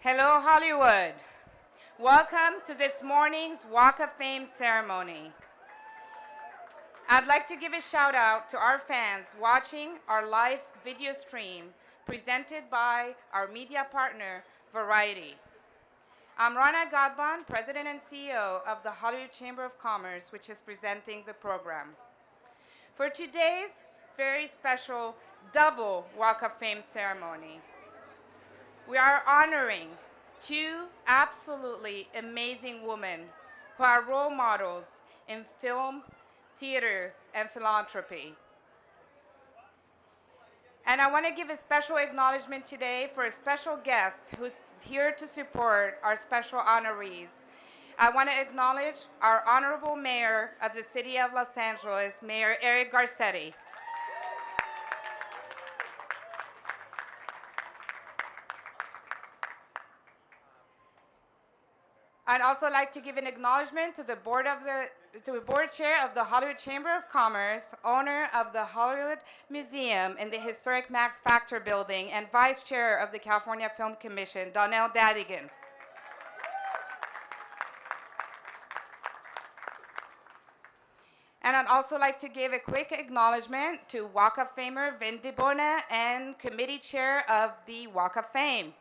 Hello, Hollywood. Welcome to this morning's Walk of Fame ceremony. I'd like to give a shout out to our fans watching our live video stream presented by our media partner, Variety. I'm Rana Gadban, President and CEO of the Hollywood Chamber of Commerce, which is presenting the program. For today's very special double Walk of Fame ceremony, we are honoring two absolutely amazing women who are role models in film, theater, and philanthropy. And I want to give a special acknowledgement today for a special guest who's here to support our special honorees. I want to acknowledge our Honorable Mayor of the City of Los Angeles, Mayor Eric Garcetti. I'd also like to give an acknowledgement to the board chair of the Hollywood Chamber of Commerce, owner of the Hollywood Museum in the historic Max Factor building, and vice chair of the California Film Commission, Donnell Dadigan. And I'd also like to give a quick acknowledgement to Walk of Famer Vin DiBona and committee chair of the Walk of Fame.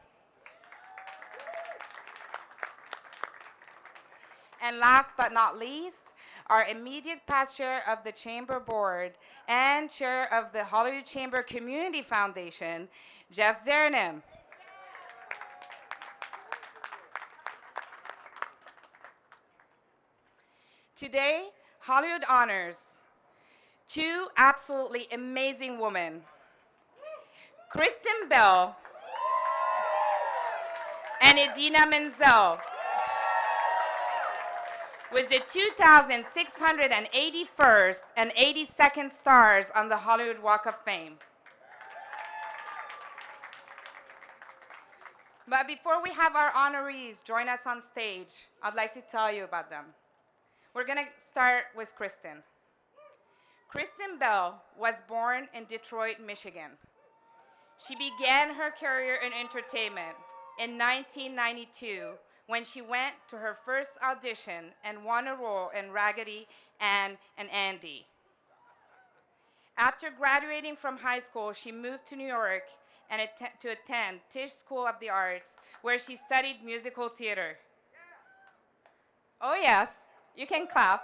And last but not least, our immediate past chair of the Chamber Board and chair of the Hollywood Chamber Community Foundation, Jeff Zernim. Today, Hollywood honors two absolutely amazing women, Kristen Bell and Idina Menzel, with the 2,681st and 82nd stars on the Hollywood Walk of Fame. But before we have our honorees join us on stage, I'd like to tell you about them. We're going to start with Kristen. Kristen Bell was born in Detroit, Michigan. She began her career in entertainment in 1992 when she went to her first audition and won a role in Raggedy Ann and Andy. After graduating from high school, she moved to New York and to attend Tisch School of the Arts, where she studied musical theater. Oh yes, you can clap.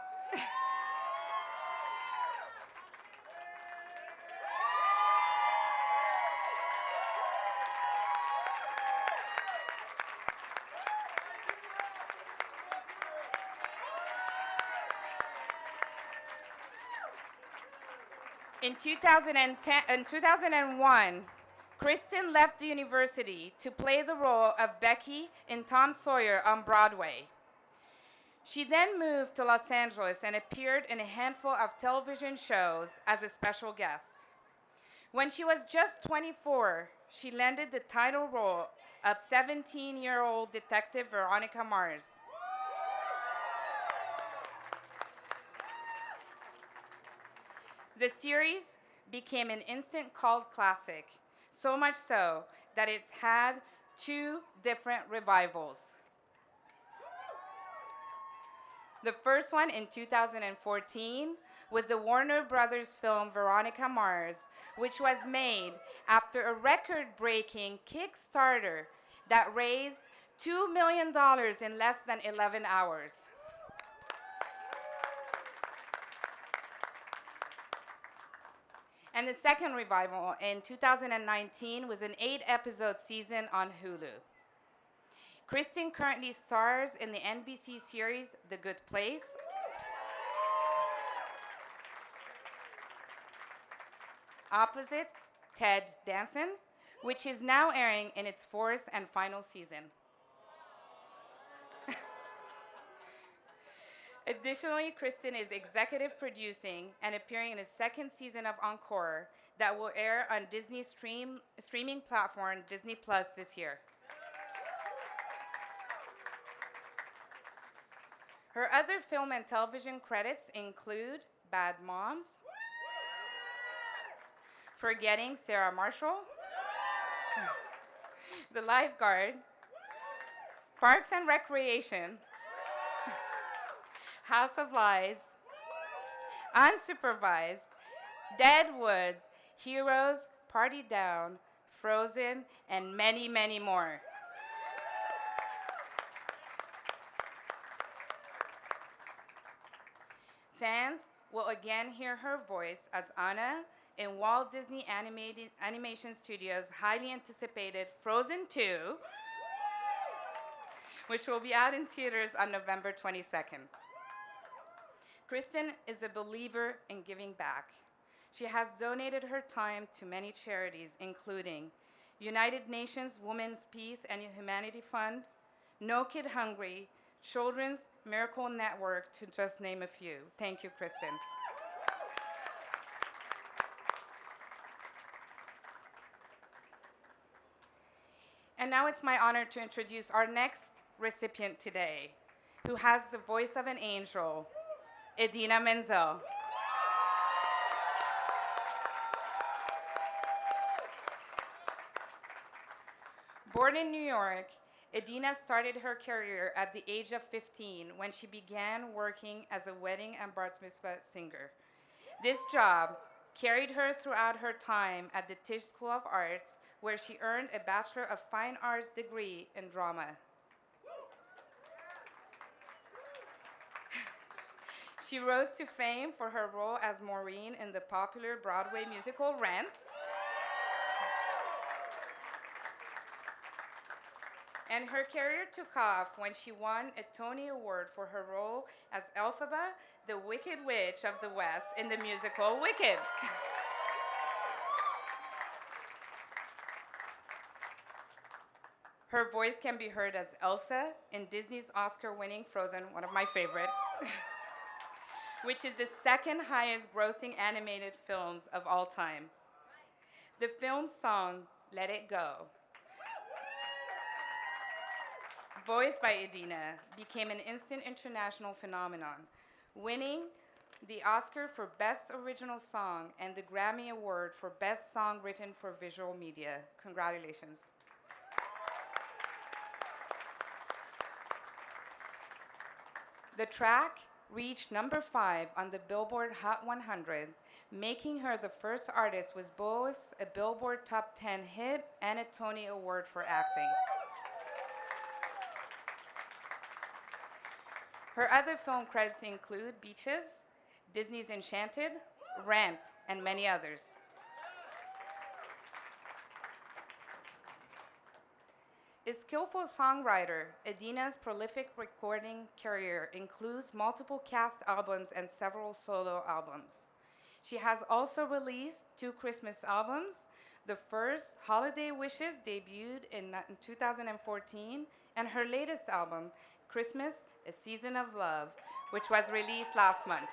In 2001, Kristen left the university to play the role of Becky in Tom Sawyer on Broadway. She then moved to Los Angeles and appeared in a handful of television shows as a special guest. When she was just 24, she landed the title role of 17-year-old detective Veronica Mars. The series became an instant cult classic, so much so that it's had two different revivals. The first one in 2014 with the Warner Brothers film Veronica Mars, which was made after a record-breaking Kickstarter that raised $2 million in less than 11 hours. And the second revival in 2019 was an 8-episode season on Hulu. Kristen currently stars in the NBC series The Good Place, opposite Ted Danson, which is now airing in its 4th and final season. Additionally, Kristen is executive producing and appearing in a second season of Encore that will air on Disney's streaming platform Disney Plus this year. Her other film and television credits include Bad Moms, Forgetting Sarah Marshall, The Lifeguard, Parks and Recreation, House of Lies, Unsupervised, Dead Woods, Heroes, Party Down, Frozen, and many, many more. Fans will again hear her voice as Anna in Walt Disney Animation Studios' highly anticipated Frozen 2, which will be out in theaters on November 22nd. Kristen is a believer in giving back. She has donated her time to many charities, including United Nations Women's Peace and Humanity Fund, No Kid Hungry, Children's Miracle Network, to just name a few. Thank you, Kristen. And now it's my honor to introduce our next recipient today, who has the voice of an angel, Idina Menzel. Born in New York, Idina started her career at the age of 15 when she began working as a wedding and bar mitzvah singer. This job carried her throughout her time at the Tisch School of Arts, where she earned a Bachelor of Fine Arts degree in drama. She rose to fame for her role as Maureen in the popular Broadway musical Rent. And her career took off when she won a Tony Award for her role as Elphaba, the Wicked Witch of the West, in the musical Wicked. Her voice can be heard as Elsa in Disney's Oscar-winning Frozen, one of my favorite, which is the second highest grossing animated films of all time. The film's song, Let It Go, voiced by Idina, became an instant international phenomenon, winning the Oscar for Best Original Song and the Grammy Award for Best Song Written for Visual Media. Congratulations. The track reached number 5 on the Billboard Hot 100, making her the first artist with both a Billboard Top 10 hit and a Tony Award for acting. Her other film credits include Beaches, Disney's Enchanted, Rent, and many others. A skillful songwriter, Idina's prolific recording career includes multiple cast albums and several solo albums. She has also released 2 Christmas albums. The first, Holiday Wishes, debuted in 2014, and her latest album, Christmas, A Season of Love, which was released last month.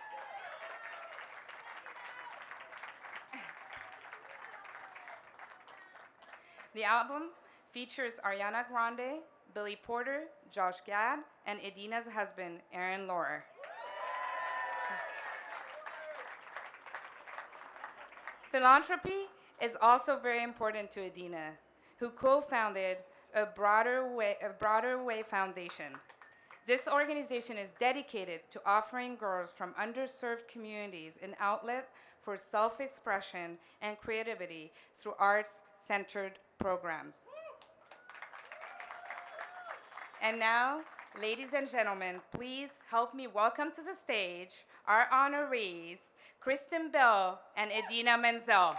The album features Ariana Grande, Billy Porter, Josh Gad, and Idina's husband, Aaron Laurer. Philanthropy is also very important to Idina, who co-founded a Broader Way Foundation. This organization is dedicated to offering girls from underserved communities an outlet for self-expression and creativity through arts-centered programs. And now, ladies and gentlemen, please help me welcome to the stage our honorees, Kristen Bell and Idina Menzel.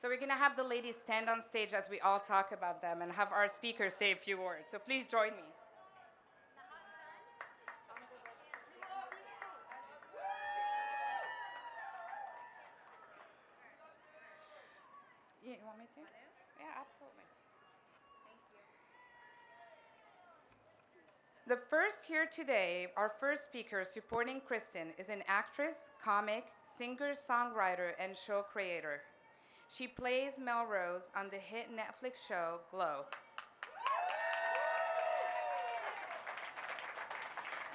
So we're going to have the ladies stand on stage as we all talk about them and have our speakers say a few words. So please join me. You want me to? Yeah, absolutely. The first here today, our first speaker supporting Kristen, is an actress, comic, singer, songwriter, and show creator. She plays Melrose on the hit Netflix show Glow.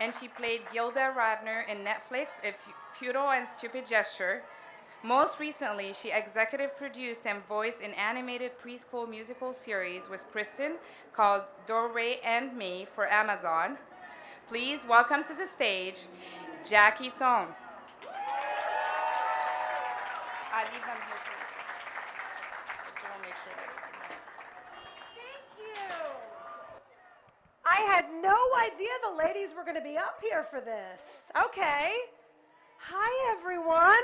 and she played Gilda Radner in Netflix, A Futile and Stupid Gesture. Most recently, she executive produced and voiced an animated preschool musical series with Kristen called Doorway and Me for Amazon. Please welcome to the stage, Jackie Tohn. I leave them here for you. I want to make sure that. Thank you. I had no idea the ladies were going to be up here for this. Okay. Hi, everyone.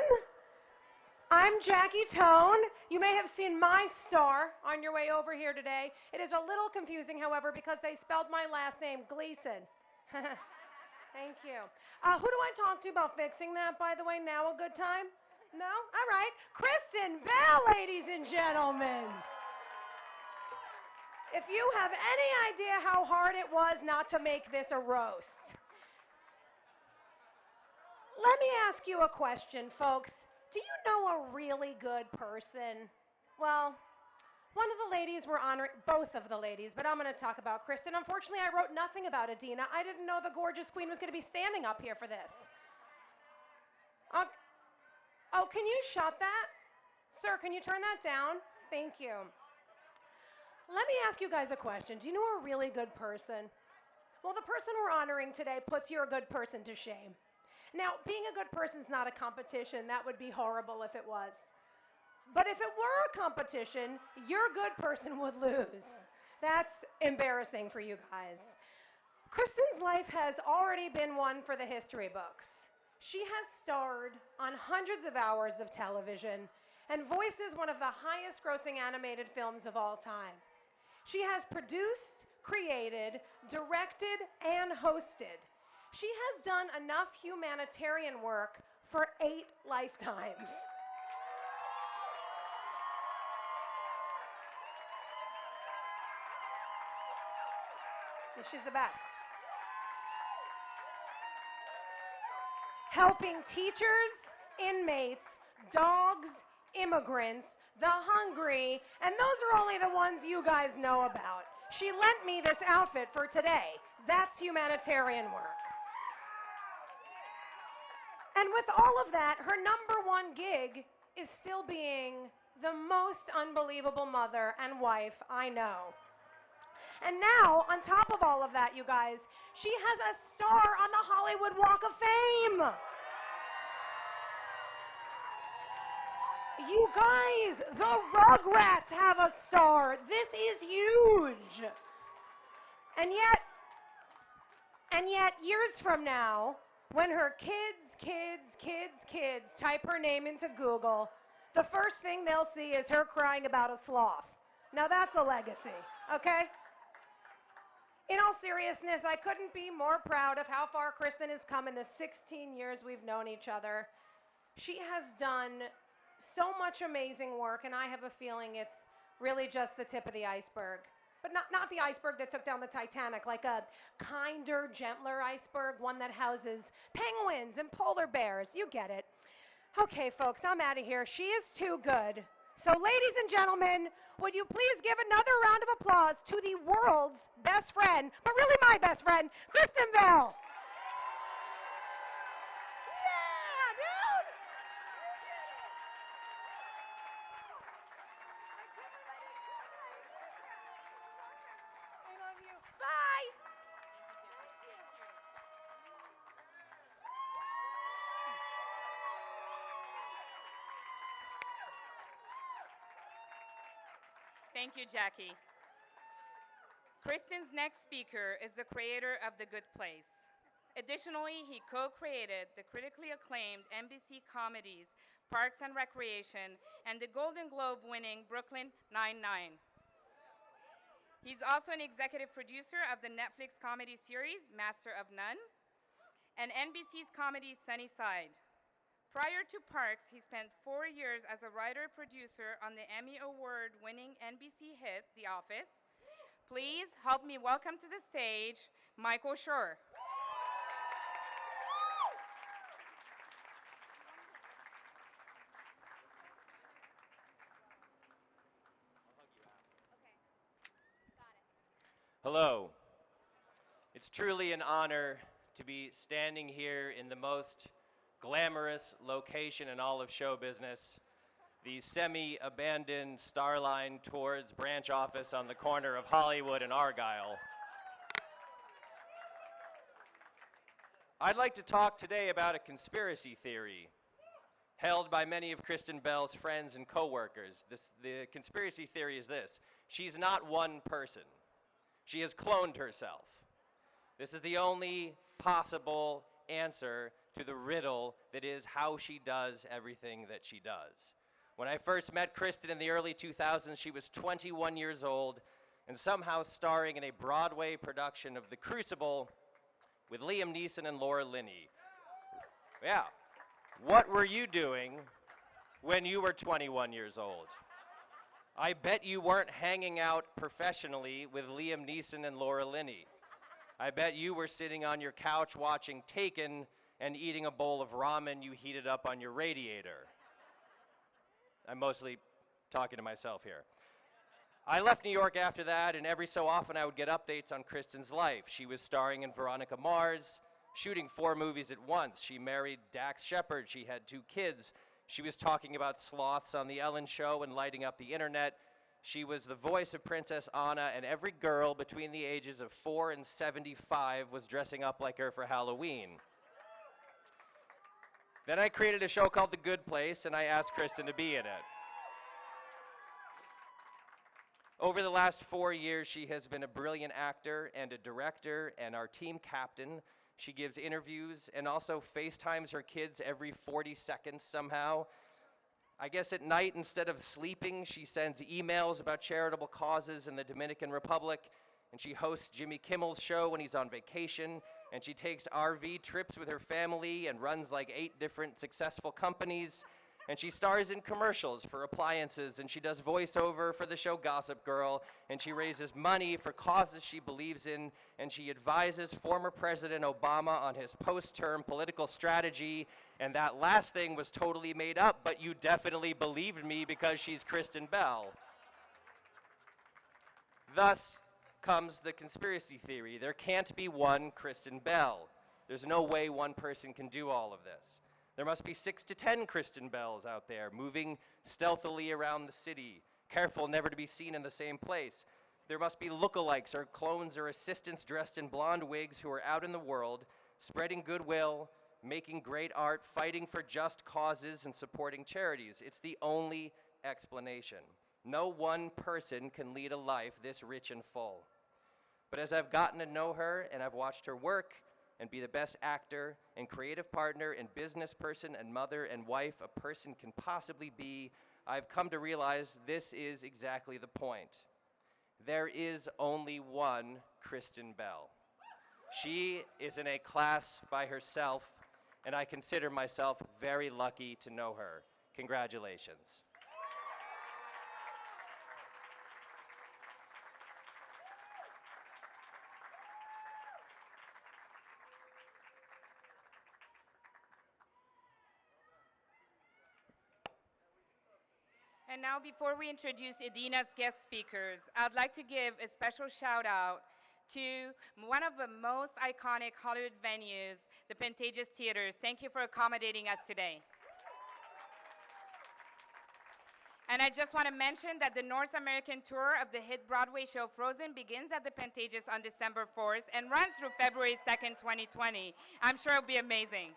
I'm Jackie Tohn. You may have seen my star on your way over here today. It is a little confusing, however, because they spelled my last name Gleason. Thank you. Who do I talk to about fixing that, by the way? Now a good time? No? All right. Kristen Bell, ladies and gentlemen. If you have any idea how hard it was not to make this a roast, let me ask you a question, folks. Do you know a really good person? Well, one of the ladies we're honoring, both of the ladies, but I'm going to talk about Kristen. Unfortunately, I wrote nothing about Idina. I didn't know the gorgeous queen was going to be standing up here for this. Oh, can you shut that? Sir, can you turn that down? Thank you. Let me ask you guys a question. Do you know a really good person? Well, the person we're honoring today puts you're a good person to shame. Now, being a good person is not a competition. That would be horrible if it was. But if it were a competition, your good person would lose. That's embarrassing for you guys. Kristen's life has already been one for the history books. She has starred on hundreds of hours of television and voices one of the highest grossing animated films of all time. She has produced, created, directed, and hosted. She has done enough humanitarian work for 8 lifetimes. She's the best. Helping teachers, inmates, dogs, immigrants, the hungry, and those are only the ones you guys know about. She lent me this outfit for today. That's humanitarian work. And with all of that, her #1 gig is still being the most unbelievable mother and wife I know. And now, on top of all of that, you guys, she has a star on the Hollywood Walk of Fame. You guys, the Rugrats have a star. This is huge. And yet, years from now, when her kids type her name into Google, the first thing they'll see is her crying about a sloth. Now that's a legacy, okay? In all seriousness, I couldn't be more proud of how far Kristen has come in the 16 years we've known each other. She has done so much amazing work, and I have a feeling it's really just the tip of the iceberg. But not the iceberg that took down the Titanic, like a kinder, gentler iceberg, one that houses penguins and polar bears. You get it. Okay, folks, I'm out of here. She is too good. So, ladies and gentlemen, would you please give another round of applause to the world's best friend, but really my best friend, Kristen Bell. Yeah, dude! I love you. Bye! Thank you, Jackie. Kristen's next speaker is the creator of The Good Place. Additionally, he co-created the critically acclaimed NBC comedies Parks and Recreation and the Golden Globe-winning Brooklyn Nine-Nine. He's also an executive producer of the Netflix comedy series Master of None and NBC's comedy Sunny Side. Prior to Parks, he spent 4 years as a writer-producer on the Emmy Award-winning NBC hit The Office. Please help me welcome to the stage Michael Schur. Hello. It's truly an honor to be standing here in the most glamorous location in all of show business, the semi-abandoned Starline Tours branch office on the corner of Hollywood and Argyle. I'd like to talk today about a conspiracy theory held by many of Kristen Bell's friends and coworkers. The conspiracy theory is this: she's not one person. She has cloned herself. This is the only possible answer to the riddle that is how she does everything that she does. When I first met Kristen in the early 2000s, she was 21 years old and somehow starring in a Broadway production of The Crucible with Liam Neeson and Laura Linney. Yeah. What were you doing when you were 21 years old? I bet you weren't hanging out professionally with Liam Neeson and Laura Linney. I bet you were sitting on your couch watching Taken and eating a bowl of ramen you heated up on your radiator. I'm mostly talking to myself here. I left New York after that, and every so often I would get updates on Kristen's life. She was starring in Veronica Mars, shooting 4 movies at once. She married Dax Shepard. She had 2 kids. She was talking about sloths on The Ellen Show and lighting up the internet. She was the voice of Princess Anna, and every girl between the ages of 4 and 75 was dressing up like her for Halloween. Then I created a show called The Good Place, and I asked Kristen to be in it. Over the last 4 years, she has been a brilliant actor and a director and our team captain. She gives interviews and also FaceTimes her kids every 40 seconds somehow. I guess at night, instead of sleeping, she sends emails about charitable causes in the Dominican Republic, and she hosts Jimmy Kimmel's show when he's on vacation, and she takes RV trips with her family and runs like 8 different successful companies, and she stars in commercials for appliances, and she does voiceover for the show Gossip Girl, and she raises money for causes she believes in, and she advises former President Obama on his post-term political strategy. And that last thing was totally made up, but you definitely believed me because she's Kristen Bell. Thus comes the conspiracy theory. There can't be one Kristen Bell. There's no way one person can do all of this. There must be 6 to 10 Kristen Bells out there moving stealthily around the city, careful never to be seen in the same place. There must be lookalikes or clones or assistants dressed in blonde wigs who are out in the world, spreading goodwill, making great art, fighting for just causes, and supporting charities. It's the only explanation. No one person can lead a life this rich and full. But as I've gotten to know her and I've watched her work and be the best actor and creative partner and business person and mother and wife a person can possibly be, I've come to realize this is exactly the point. There is only one Kristen Bell. She is in a class by herself, and I consider myself very lucky to know her. Congratulations. And now, before we introduce Idina's guest speakers, I'd like to give a special shout out to one of the most iconic Hollywood venues, the Pantages Theaters. Thank you for accommodating us today. And I just want to mention that the North American tour of the hit Broadway show Frozen begins at the Pantages on December 4th and runs through February 2nd, 2020. I'm sure it'll be amazing.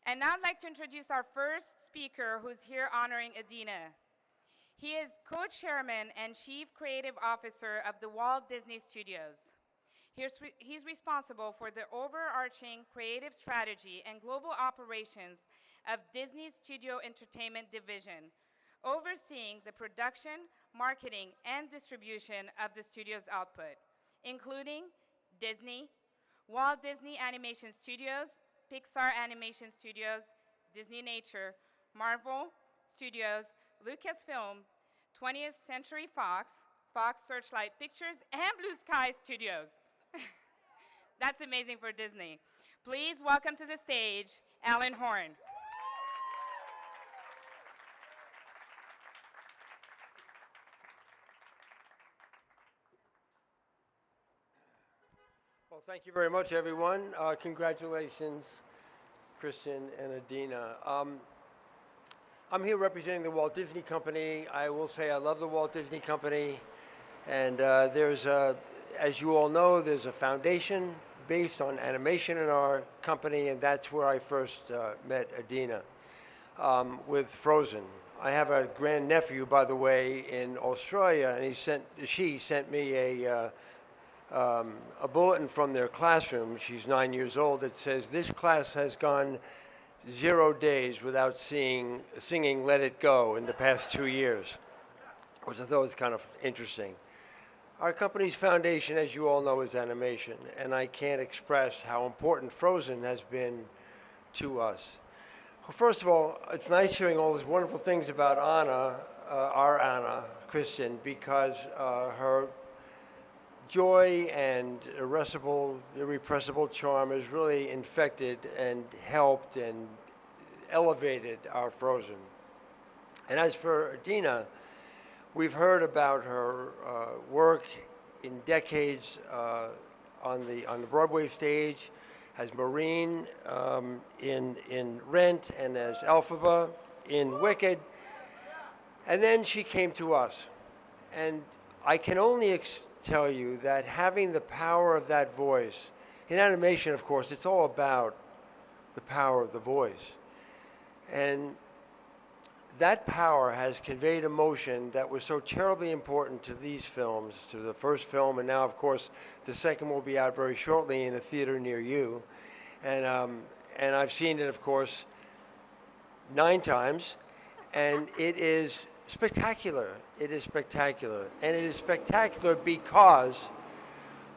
And now I'd like to introduce our first speaker who's here honoring Idina. He is co-chairman and chief creative officer of the Walt Disney Studios. He's responsible for the overarching creative strategy and global operations of Disney's Studio Entertainment Division, overseeing the production, marketing, and distribution of the studio's output, including Disney, Walt Disney Animation Studios, Pixar Animation Studios, Disney Nature, Marvel Studios, Lucasfilm, 20th Century Fox, Fox Searchlight Pictures, and Blue Sky Studios. That's amazing for Disney. Please welcome to the stage, Alan Horn. Well, thank you very much, everyone. Congratulations, Kristen and Idina. I'm here representing the Walt Disney Company. I will say I love the Walt Disney Company. And as you all know, there's a foundation based on animation in our company, and that's where I first met Idina with Frozen. I have a grandnephew, by the way, in Australia, and she sent me a bulletin from their classroom. She's 9 years old. It says, "This class has gone 0 days without singing Let It Go in the past 2 years," which I thought was kind of interesting. Our company's foundation, as you all know, is animation, and I can't express how important Frozen has been to us. Well, first of all, it's nice hearing all these wonderful things about Anna, our Anna, Kristen, because her joy and irrepressible charm has really infected and helped and elevated our Frozen. And as for Idina, we've heard about her work in decades on the Broadway stage, as Maureen in Rent, and as Elphaba in Wicked. And then she came to us. And I can only tell you that having the power of that voice, in animation, of course, it's all about the power of the voice. And that power has conveyed emotion that was so terribly important to these films, to the first film, and now, of course, the second will be out very shortly in a theater near you. And I've seen it, of course, 9 times, and it is spectacular. It is spectacular. And it is spectacular because,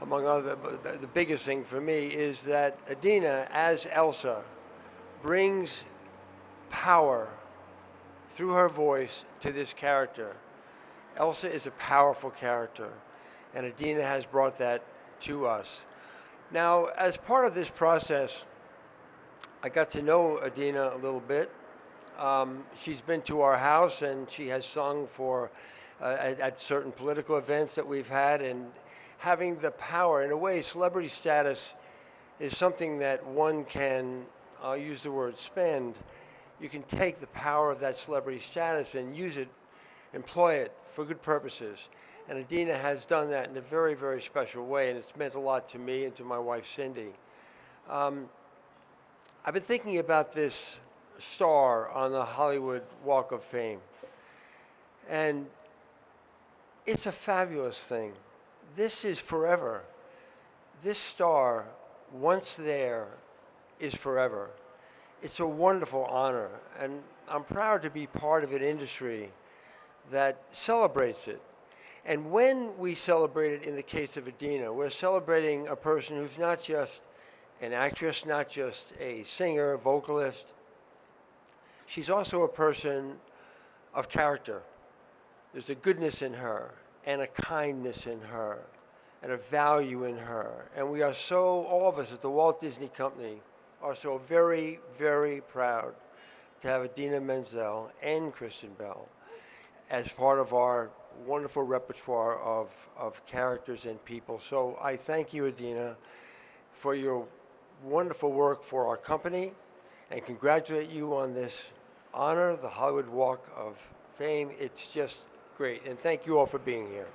among other, the biggest thing for me is that Idina, as Elsa, brings power through her voice to this character. Elsa is a powerful character, and Idina has brought that to us. Now, as part of this process, I got to know Idina a little bit. She's been to our house, and she has sung for at certain political events that we've had, and having the power, in a way, celebrity status is something that one can, I'll use the word spend. You can take the power of that celebrity status and use it, employ it for good purposes. And Idina has done that in a very, very special way, and it's meant a lot to me and to my wife, Cindy. I've been thinking about this star on the Hollywood Walk of Fame, and it's a fabulous thing. This is forever. This star, once there, is forever. It's a wonderful honor, and I'm proud to be part of an industry that celebrates it. And when we celebrate it in the case of Idina, we're celebrating a person who's not just an actress, not just a singer, vocalist. She's also a person of character. There's a goodness in her, and a kindness in her, and a value in her. And we are so, all of us at the Walt Disney Company, are so very, very proud to have Idina Menzel and Kristen Bell as part of our wonderful repertoire of characters and people. So I thank you, Idina, for your wonderful work for our company, and congratulate you on this honor, the Hollywood Walk of Fame. It's just great, and thank you all for being here.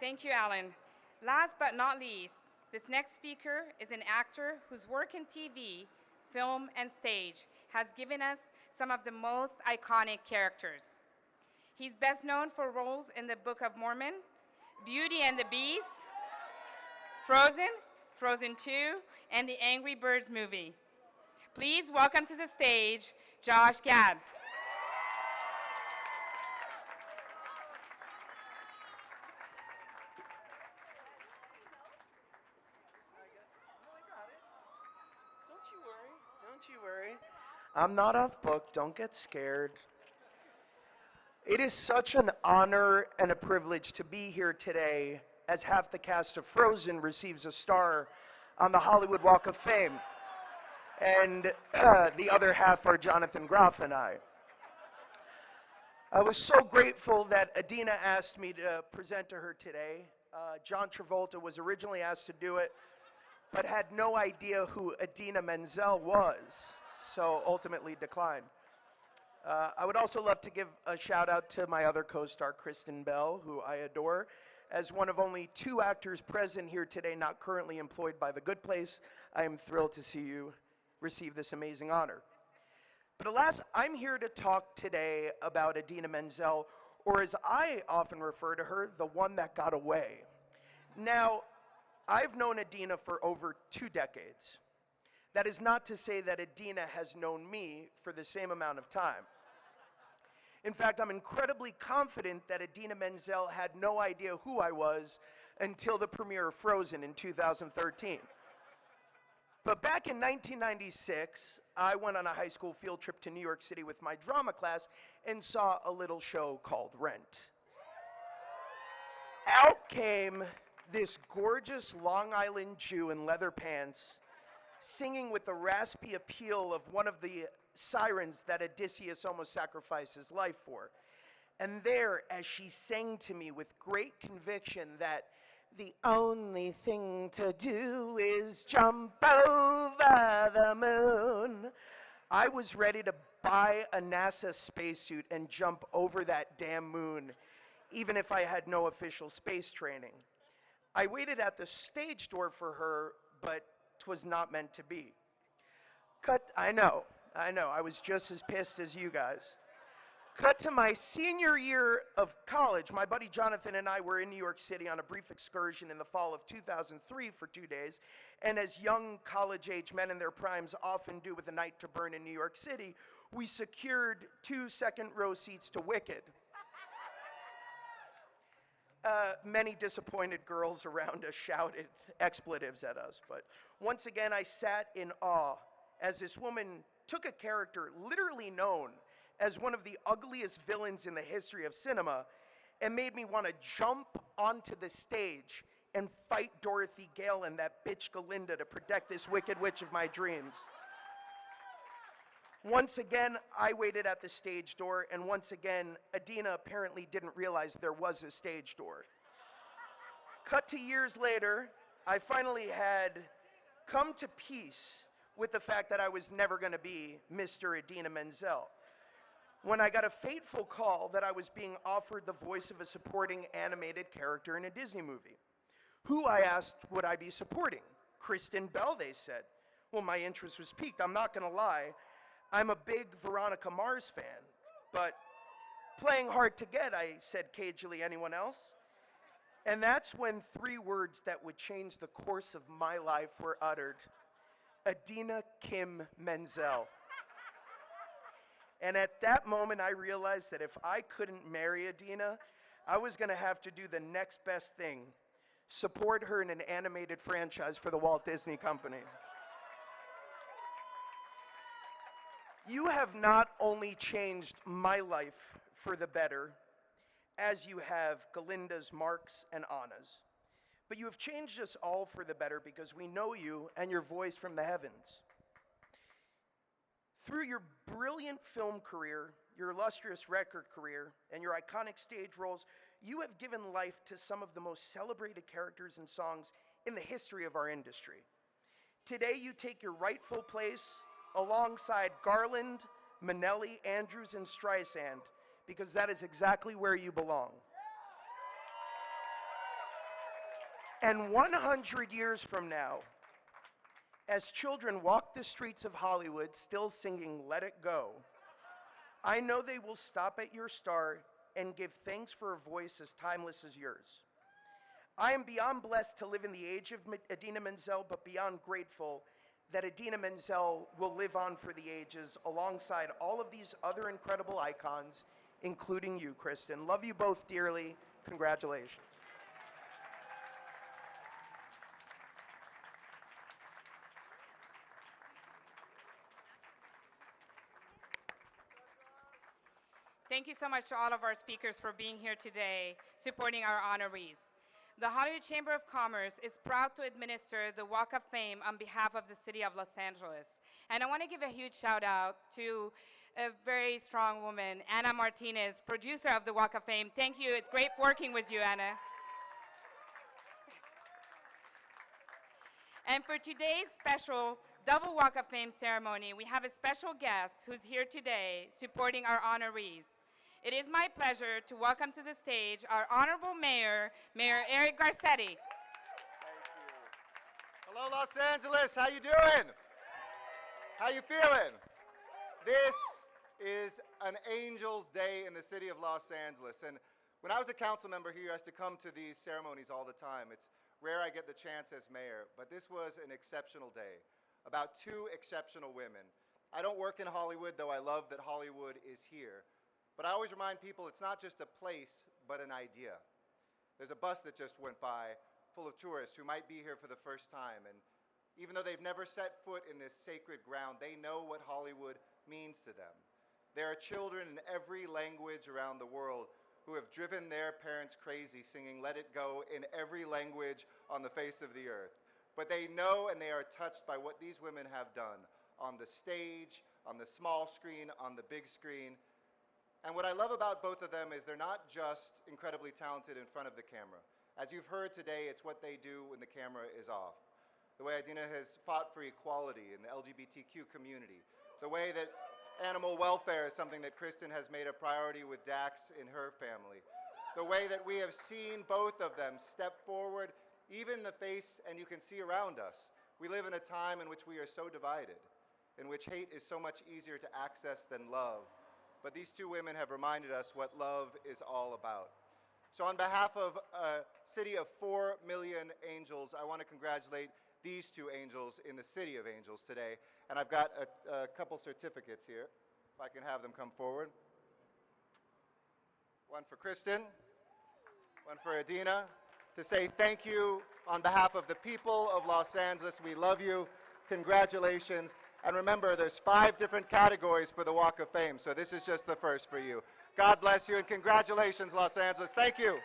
Thank you, Alan. Last but not least, this next speaker is an actor whose work in TV, film, and stage has given us some of the most iconic characters. He's best known for roles in the Book of Mormon, Beauty and the Beast, Frozen, Frozen 2, and the Angry Birds movie. Please welcome to the stage, Josh Gad. Don't you worry. I'm not off book. Don't get scared. It is such an honor and a privilege to be here today as half the cast of Frozen receives a star on the Hollywood Walk of Fame. and the other half are Jonathan Groff and I. I was so grateful that Idina asked me to present to her today. John Travolta was originally asked to do it, but had no idea who Idina Menzel was, so ultimately declined. I would also love to give a shout out to my other co-star, Kristen Bell, who I adore. As one of only 2 actors present here today not currently employed by The Good Place, I am thrilled to see you receive this amazing honor. But alas, I'm here to talk today about Idina Menzel, or as I often refer to her, the one that got away. Now, I've known Idina for over 2 decades. That is not to say that Idina has known me for the same amount of time. In fact, I'm incredibly confident that Idina Menzel had no idea who I was until the premiere of Frozen in 2013. But back in 1996, I went on a high school field trip to New York City with my drama class and saw a little show called Rent. Out came this gorgeous Long Island Jew in leather pants, singing with the raspy appeal of one of the sirens that Odysseus almost sacrificed his life for. And there, as she sang to me with great conviction that the only thing to do is jump over the moon, I was ready to buy a NASA spacesuit and jump over that damn moon, even if I had no official space training. I waited at the stage door for her, but 'twas not meant to be. I know, I was just as pissed as you guys. Cut to my senior year of college. My buddy Jonathan and I were in New York City on a brief excursion in the fall of 2003 for 2 days, and as young college-age men in their primes often do with a night to burn in New York City, we secured 2 second-row seats to Wicked. Many disappointed girls around us shouted expletives at us, but once again I sat in awe as this woman took a character literally known as one of the ugliest villains in the history of cinema and made me want to jump onto the stage and fight Dorothy Gale and that bitch Galinda to protect this wicked witch of my dreams. Once again, I waited at the stage door, and once again, Idina apparently didn't realize there was a stage door. Cut to years later, I finally had come to peace with the fact that I was never going to be Mr. Idina Menzel, when I got a fateful call that I was being offered the voice of a supporting animated character in a Disney movie. Who, I asked, would I be supporting? Kristen Bell, they said. Well, my interest was piqued. I'm not going to lie. I'm a big Veronica Mars fan, but playing hard to get, I said cagily, anyone else? And that's when 3 words that would change the course of my life were uttered. Idina Kim Menzel. And at that moment, I realized that if I couldn't marry Idina, I was going to have to do the next best thing, support her in an animated franchise for the Walt Disney Company. You have not only changed my life for the better, as you have Galinda's, Mark's, and Anna's, but you have changed us all for the better because we know you and your voice from the heavens. Through your brilliant film career, your illustrious record career, and your iconic stage roles, you have given life to some of the most celebrated characters and songs in the history of our industry. Today, you take your rightful place alongside Garland, Minnelli, Andrews, and Streisand, because that is exactly where you belong. And 100 years from now, as children walk the streets of Hollywood still singing Let It Go, I know they will stop at your star and give thanks for a voice as timeless as yours. I am beyond blessed to live in the age of Idina Menzel, but beyond grateful that Idina Menzel will live on for the ages alongside all of these other incredible icons, including you, Kristen. Love you both dearly. Congratulations. Thank you so much to all of our speakers for being here today, supporting our honorees. The Hollywood Chamber of Commerce is proud to administer the Walk of Fame on behalf of the city of Los Angeles. And I want to give a huge shout out to a very strong woman, Anna Martinez, producer of the Walk of Fame. Thank you. It's great working with you, Anna. And for today's special double Walk of Fame ceremony, we have a special guest who's here today supporting our honorees. It is my pleasure to welcome to the stage our honorable mayor, Mayor Eric Garcetti. Thank you. Hello, Los Angeles. How you doing? How you feeling? This is an Angels Day in the city of Los Angeles. And when I was a council member here, I used to come to these ceremonies all the time. It's rare I get the chance as mayor, but this was an exceptional day. About two exceptional women. I don't work in Hollywood, though I love that Hollywood is here. But I always remind people it's not just a place, but an idea. There's a bus that just went by full of tourists who might be here for the first time. And even though they've never set foot in this sacred ground, they know what Hollywood means to them. There are children in every language around the world who have driven their parents crazy singing Let It Go in every language on the face of the earth. But they know and they are touched by what these women have done on the stage, on the small screen, on the big screen. And what I love about both of them is they're not just incredibly talented in front of the camera. As you've heard today, it's what they do when the camera is off. The way Idina has fought for equality in the LGBTQ community. The way that animal welfare is something that Kristen has made a priority with Dax in her family. The way that we have seen both of them step forward, even in the face, and you can see around us. We live in a time in which we are so divided, in which hate is so much easier to access than love. But these two women have reminded us what love is all about. So on behalf of a city of 4 million angels, I want to congratulate these two angels in the city of angels today. And I've got a couple certificates here, if I can have them come forward. One for Kristen, one for Idina, to say thank you on behalf of the people of Los Angeles. We love you. Congratulations. And remember, there's 5 different categories for the Walk of Fame, so this is just the first for you. God bless you, and congratulations, Los Angeles. Thank you.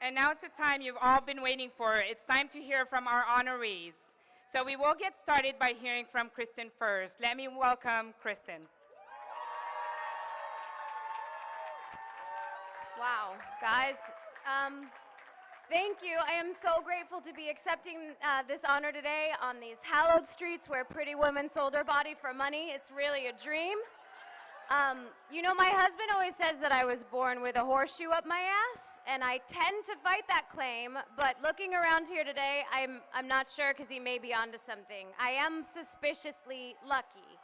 And now it's the time you've all been waiting for. It's time to hear from our honorees. So we will get started by hearing from Kristen first. Let me welcome Kristen. Wow, guys, thank you. I am so grateful to be accepting this honor today on these hallowed streets where pretty women sold her body for money. It's really a dream. You know, my husband always says that I was born with a horseshoe up my ass, and I tend to fight that claim, but looking around here today, I'm not sure because he may be onto something. I am suspiciously lucky.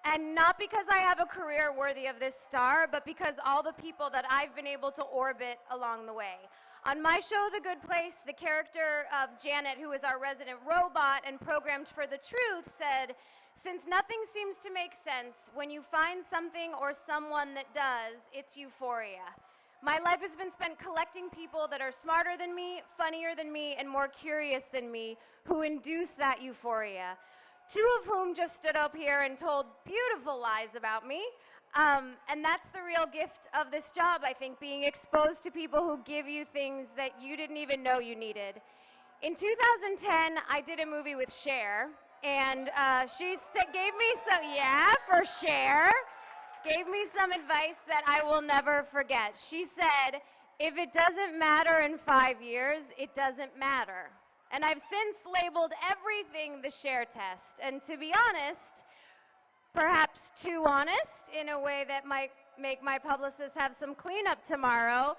And not because I have a career worthy of this star, but because all the people that I've been able to orbit along the way. On my show, The Good Place, the character of Janet, who is our resident robot and programmed for the truth, said, "Since nothing seems to make sense, when you find something or someone that does, it's euphoria." My life has been spent collecting people that are smarter than me, funnier than me, and more curious than me, who induce that euphoria. 2 of whom just stood up here and told beautiful lies about me. And that's the real gift of this job, I think, being exposed to people who give you things that you didn't even know you needed. In 2010, I did a movie with Cher, and she gave me gave me some advice that I will never forget. She said, "If it doesn't matter in 5 years, it doesn't matter." And I've since labeled everything the Cher test. And to be honest, perhaps too honest, in a way that might make my publicist have some cleanup tomorrow,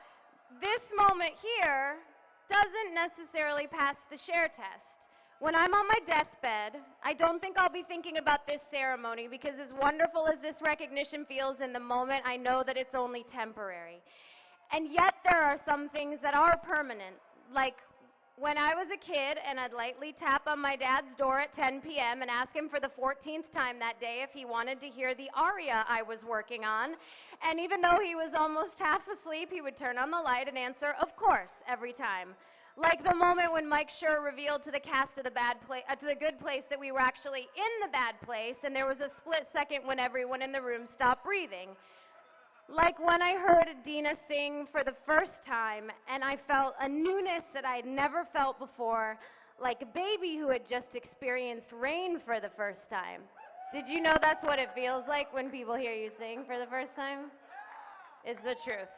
this moment here doesn't necessarily pass the Schur test. When I'm on my deathbed, I don't think I'll be thinking about this ceremony because as wonderful as this recognition feels in the moment, I know that it's only temporary. And yet there are some things that are permanent, like when I was a kid and I'd lightly tap on my dad's door at 10 p.m. and ask him for the 14th time that day if he wanted to hear the aria I was working on. And even though he was almost half asleep, he would turn on the light and answer, of course, every time. Like the moment when Mike Schur revealed to the cast of to the Good Place that we were actually in the bad place, and there was a split second when everyone in the room stopped breathing. Like when I heard Idina sing for the first time, and I felt a newness that I had never felt before, like a baby who had just experienced rain for the first time. Did you know that's what it feels like when people hear you sing for the first time? It's the truth.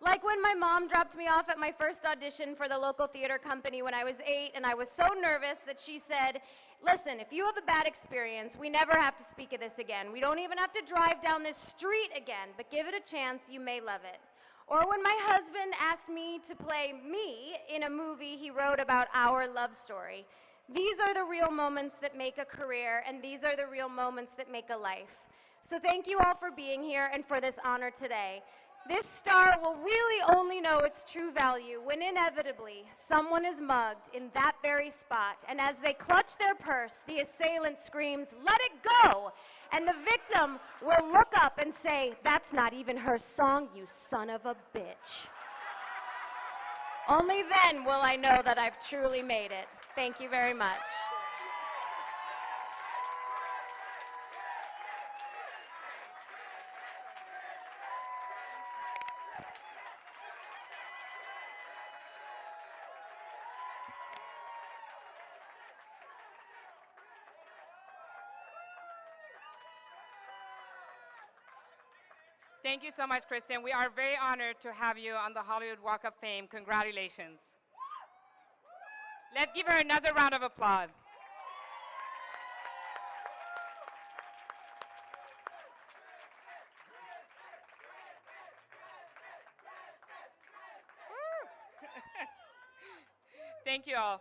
Like when my mom dropped me off at my first audition for the local theater company when I was 8, and I was so nervous that she said, listen, if you have a bad experience, we never have to speak of this again. We don't even have to drive down this street again, but give it a chance, you may love it. Or when my husband asked me to play me in a movie he wrote about our love story. These are the real moments that make a career, and these are the real moments that make a life. So thank you all for being here and for this honor today. This star will really only know its true value when inevitably someone is mugged in that very spot, and as they clutch their purse, the assailant screams, "Let it go!" And the victim will look up and say, "That's not even her song, you son of a bitch." Only then will I know that I've truly made it. Thank you very much. Thank you so much, Kristen. We are very honored to have you on the Hollywood Walk of Fame. Congratulations. Let's give her another round of applause. Thank you all.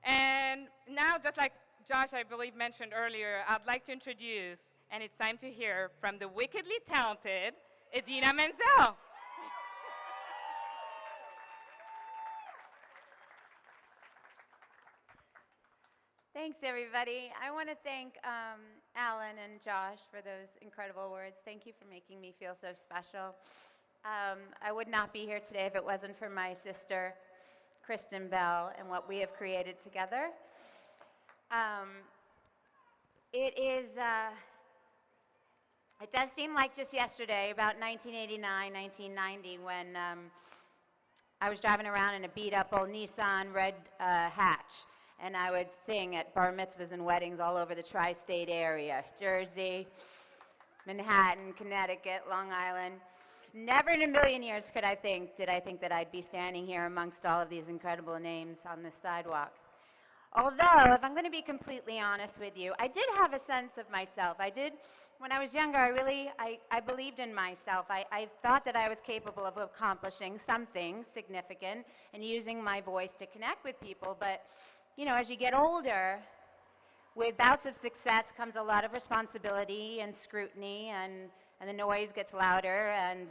And now, just like Josh, I believe, mentioned earlier, I'd like to introduce, and it's time to hear from the wickedly talented Idina Menzel. Thanks, everybody. I want to thank Alan and Josh for those incredible words. Thank you for making me feel so special. I would not be here today if it wasn't for my sister, Kristen Bell, and what we have created together. It does seem like just yesterday, about 1989, 1990, when I was driving around in a beat-up old Nissan red hatch, and I would sing at bar mitzvahs and weddings all over the tri-state area, Jersey, Manhattan, Connecticut, Long Island. Never in a million years did I think that I'd be standing here amongst all of these incredible names on this sidewalk. Although, if I'm going to be completely honest with you, I did have a sense of myself. When I was younger, I believed in myself. I thought that I was capable of accomplishing something significant and using my voice to connect with people. But, you know, as you get older, with bouts of success comes a lot of responsibility and scrutiny, and the noise gets louder. And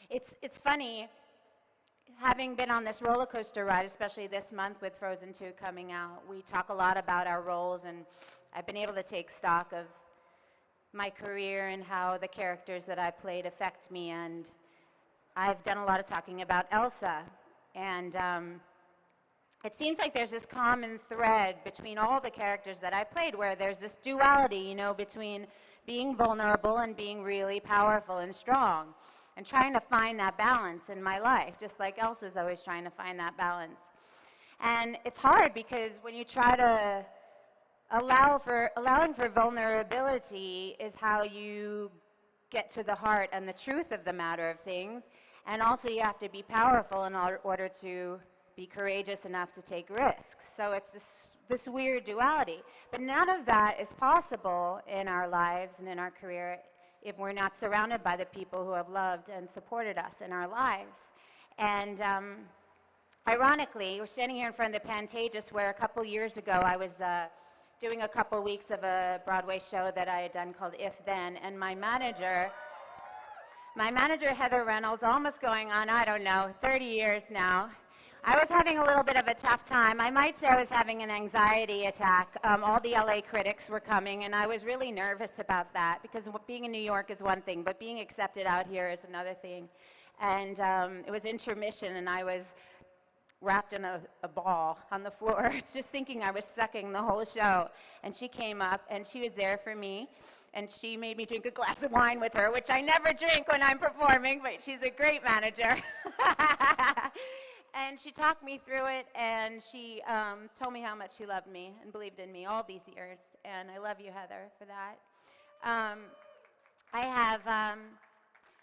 it's funny, having been on this roller coaster ride, especially this month with Frozen 2 coming out, we talk a lot about our roles, and I've been able to take stock of my career and how the characters that I played affect me, and I've done a lot of talking about Elsa, and it seems like there's this common thread between all the characters that I played, where there's this duality, you know, between being vulnerable and being really powerful and strong, and trying to find that balance in my life, just like Elsa's always trying to find that balance. And it's hard because when you try to allowing for vulnerability is how you get to the heart and the truth of the matter of things, and also you have to be powerful in order to be courageous enough to take risks. So it's this weird duality. But none of that is possible in our lives and in our career if we're not surrounded by the people who have loved and supported us in our lives. And ironically, we're standing here in front of the Pantages, where a couple years ago I was doing a couple weeks of a Broadway show that I had done called If Then, and my manager, Heather Reynolds, almost going on, I don't know, 30 years now. I was having a little bit of a tough time. I might say I was having an anxiety attack. All the LA critics were coming, and I was really nervous about that, because being in New York is one thing, but being accepted out here is another thing. And it was intermission, and I was wrapped in a ball on the floor, just thinking I was sucking the whole show. And she came up, and she was there for me, and she made me drink a glass of wine with her, which I never drink when I'm performing, but she's a great manager. And she talked me through it, and she told me how much she loved me and believed in me all these years. And I love you, Heather, for that. I have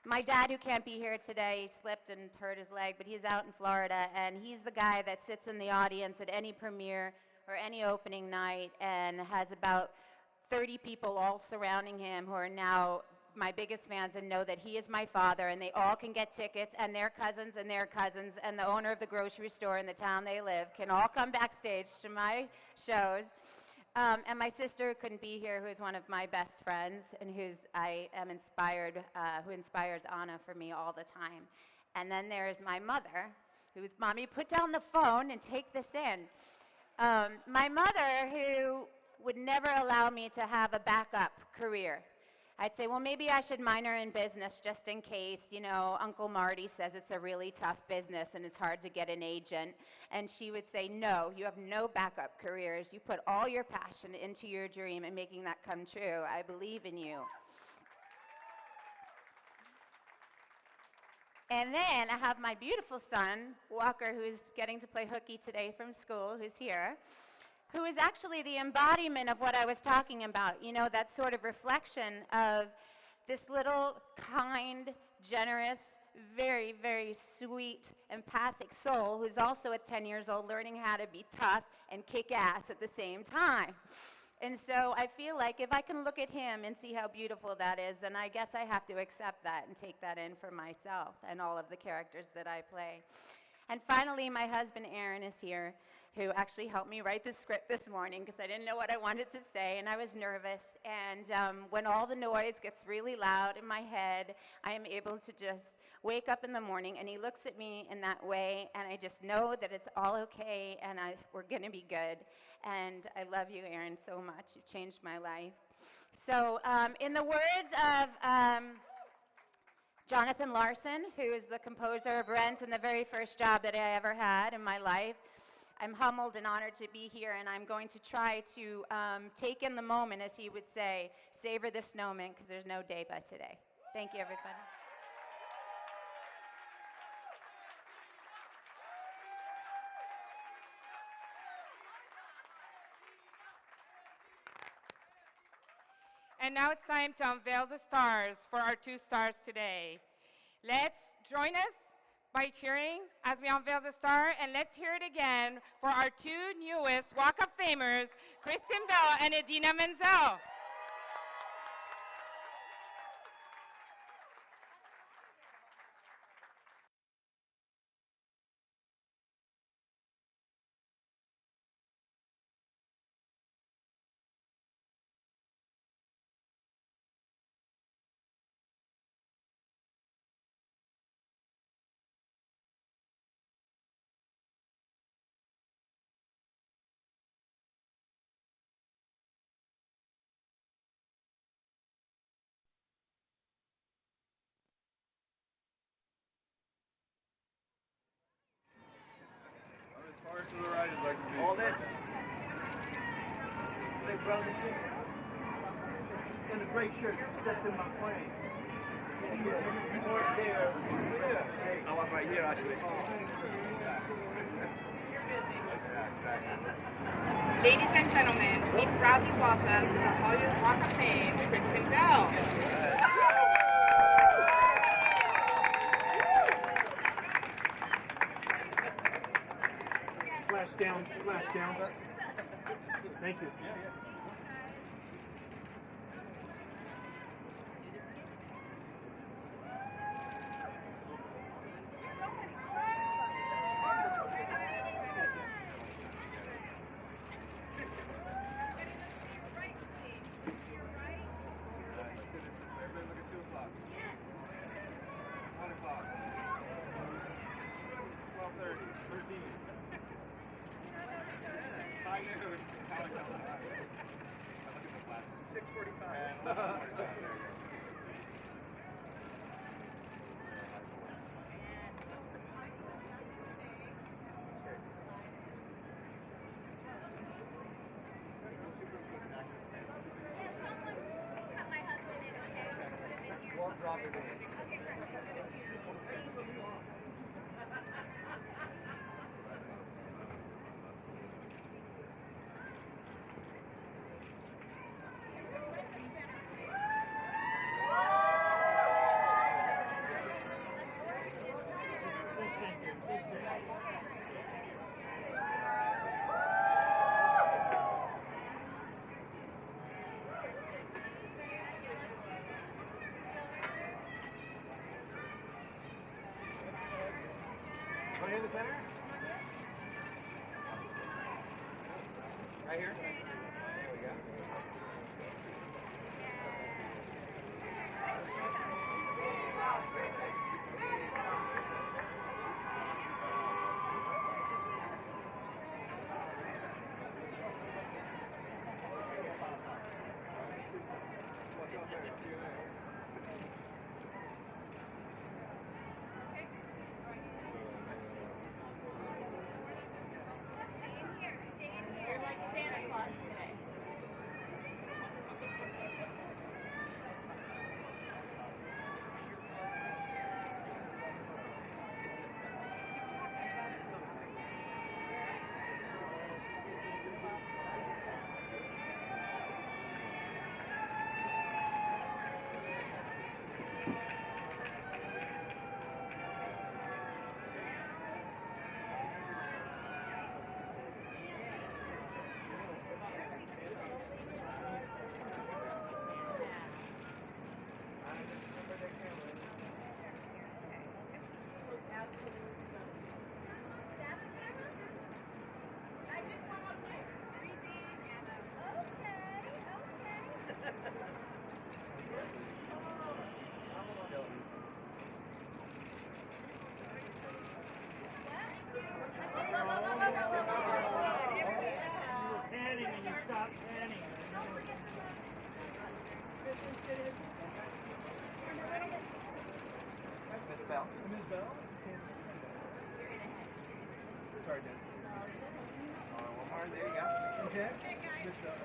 my dad, who can't be here today. He slipped and hurt his leg, but he's out in Florida, and he's the guy that sits in the audience at any premiere or any opening night and has about 30 people all surrounding him who are now my biggest fans and know that he is my father, and they all can get tickets, and their cousins and their cousins and the owner of the grocery store in the town they live can all come backstage to my shows. And my sister, who couldn't be here, who is one of my best friends and who inspires Anna for me all the time. And then there's my mother, who's, Mommy, put down the phone and take this in. My mother, who would never allow me to have a backup career. I'd say, well, maybe I should minor in business just in case, you know, Uncle Marty says it's a really tough business and it's hard to get an agent. And she would say, no, you have no backup careers. You put all your passion into your dream and making that come true. I believe in you. And then I have my beautiful son, Walker, who's getting to play hooky today from school, who's here, who is actually the embodiment of what I was talking about, you know, that sort of reflection of this little kind, generous, very, very sweet, empathic soul who's also at 10 years old learning how to be tough and kick ass at the same time. And so I feel like if I can look at him and see how beautiful that is, then I guess I have to accept that and take that in for myself and all of the characters that I play. And finally, my husband, Aaron, is here, who actually helped me write the script this morning because I didn't know what I wanted to say, and I was nervous. And when all the noise gets really loud in my head, I am able to just wake up in the morning, and he looks at me in that way, and I just know that it's all okay, and we're going to be good. And I love you, Aaron, so much. You've changed my life. So in the words of Jonathan Larson, who is the composer of Rent and the very first job that I ever had in my life, I'm humbled and honored to be here, and I'm going to try to take in the moment, as he would say, savor this moment, because there's no day but today. Thank you, everybody. And now it's time to unveil the stars for our two stars today. Let's join us by cheering as we unveil the star, and let's hear it again for our two newest Walk of Famers, Kristen Bell and Idina Menzel. To the right as I can be. Hold it. Hey, brother. In a gray shirt, stepped in my frame. You weren't there. Hey, I was right here, actually. Ladies and gentlemen, we proudly welcome to the Hollywood Walk of Fame, Kristen Bell. Flash down. Thank you. Right here in the center? Right here? There we go. You're like Santa Claus today. Panning and you stop panning. Miss Bell. Miss Bell? Sorry, Dan. One more. There you go. Okay. Miss Bell.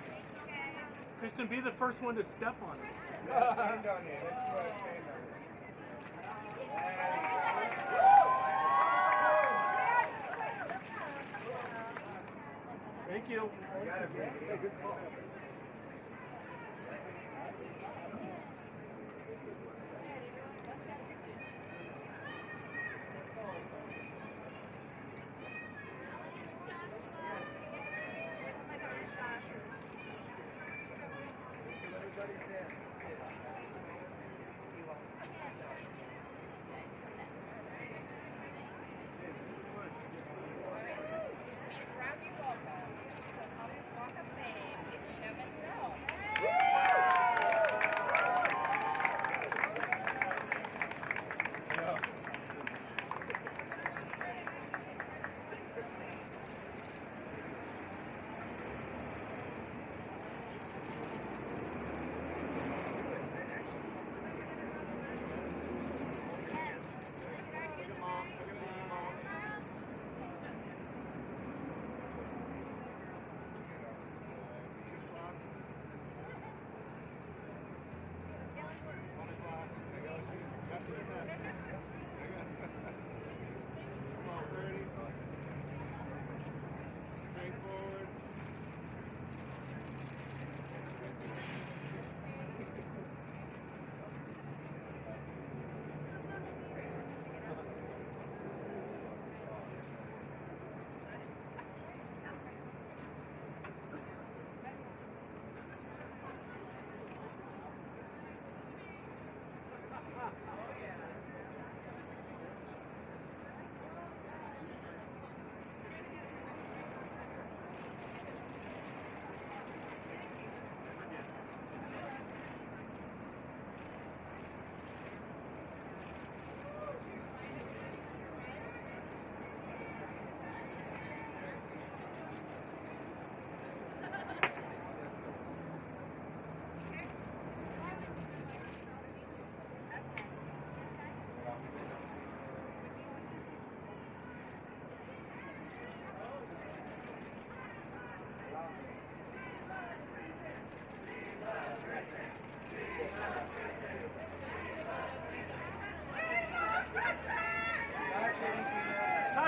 Kristen, be the first one to step on it. I'm down here. Let's go. Thank you. Good call.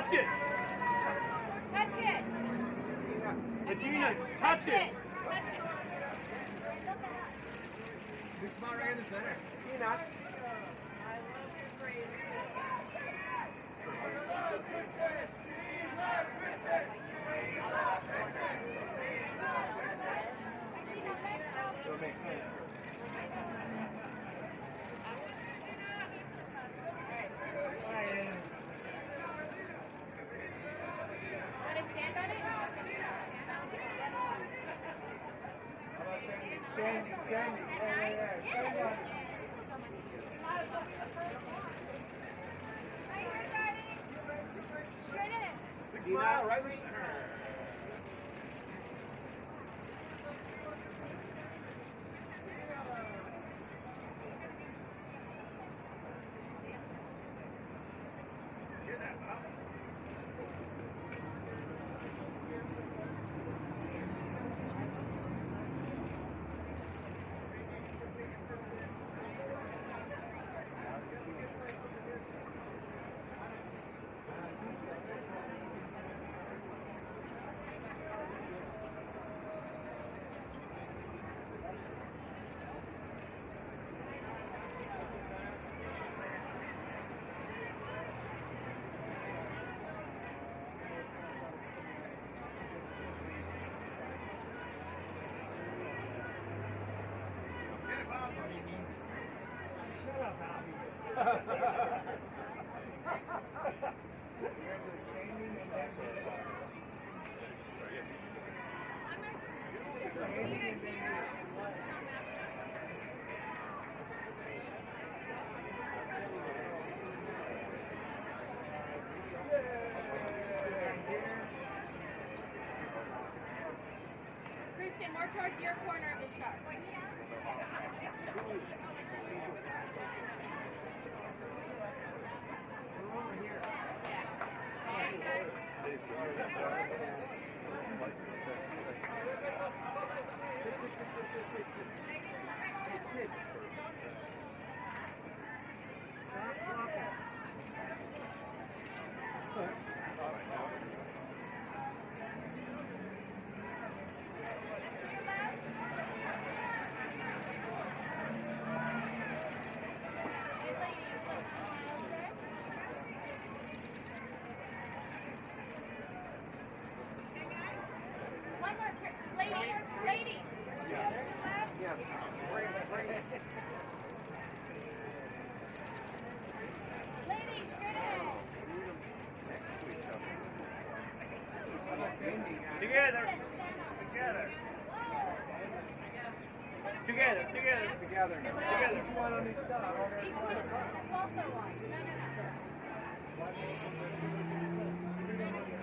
touch it. Touch it. Idina, touch it. Big smile right in the center. So it makes sense. Want to stand on it? Stand. Stand on. Big smile right in the center. Kristen, more towards your corner of the star. One more, lady. Lady, straight ahead. Together. Each one on each side. Each one. Also one. No.